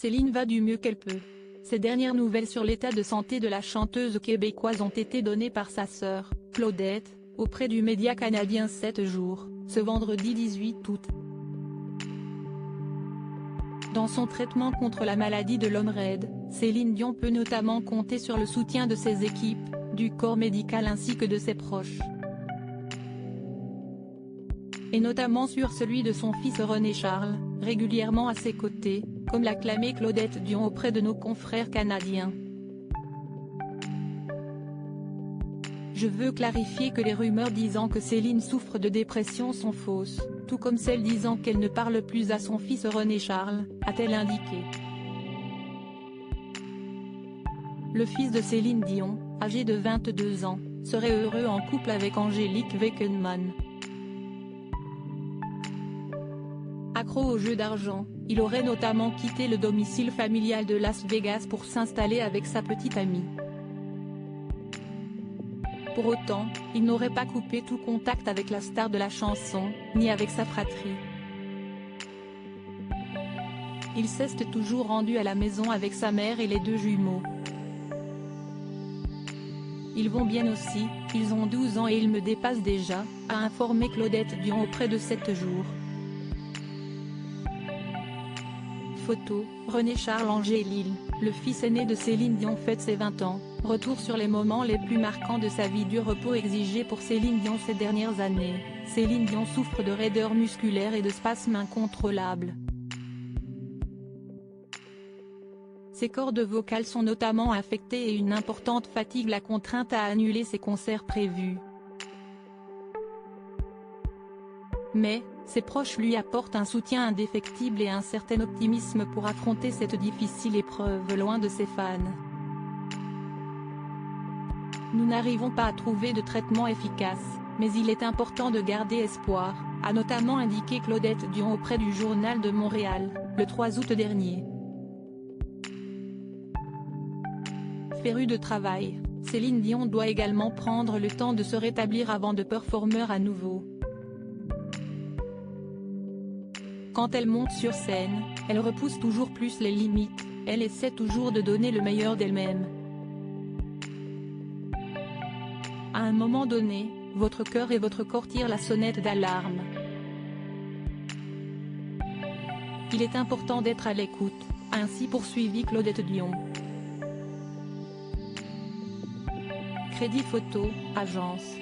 Céline va du mieux qu'elle peut. Ces dernières nouvelles sur l'état de santé de la chanteuse québécoise ont été données par sa sœur, Claudette, auprès du média canadien 7 jours, ce vendredi 18 août. Dans son traitement contre la maladie de l'homme raide, Céline Dion peut notamment compter sur le soutien de ses équipes, du corps médical ainsi que de ses proches. Et notamment sur celui de son fils René Charles, régulièrement à ses côtés, comme l'a clamé Claudette Dion auprès de nos confrères canadiens. Je veux clarifier que les rumeurs disant que Céline souffre de dépression sont fausses, tout comme celles disant qu'elle ne parle plus à son fils René Charles, a-t-elle indiqué. Le fils de Céline Dion, âgé de 22 ans, serait heureux en couple avec Angélique Weckenmann. Accro au jeu d'argent, il aurait notamment quitté le domicile familial de Las Vegas pour s'installer avec sa petite amie. Pour autant, il n'aurait pas coupé tout contact avec la star de la chanson, ni avec sa fratrie. Il s'est toujours rendu à la maison avec sa mère et les deux jumeaux. Ils vont bien aussi, ils ont 12 ans et ils me dépassent déjà, a informé Claudette Dion auprès de 7 jours. Photo, René Charles Angélil, le fils aîné de Céline Dion fête ses 20 ans, retour sur les moments les plus marquants de sa vie. Du repos exigé pour Céline Dion ces dernières années, Céline Dion souffre de raideur musculaire et de spasmes incontrôlables. Ses cordes vocales sont notamment affectées et une importante fatigue l'a contrainte à annuler ses concerts prévus. Mais, ses proches lui apportent un soutien indéfectible et un certain optimisme pour affronter cette difficile épreuve loin de ses fans. Nous n'arrivons pas à trouver de traitement efficace, mais il est important de garder espoir, a notamment indiqué Claudette Dion auprès du Journal de Montréal, le 3 août dernier. Férue de travail, Céline Dion doit également prendre le temps de se rétablir avant de performer à nouveau. Quand elle monte sur scène, elle repousse toujours plus les limites, elle essaie toujours de donner le meilleur d'elle-même. À un moment donné, votre cœur et votre corps tirent la sonnette d'alarme. Il est important d'être à l'écoute, a ainsi poursuivi Claudette Dion. Crédit photo, agence.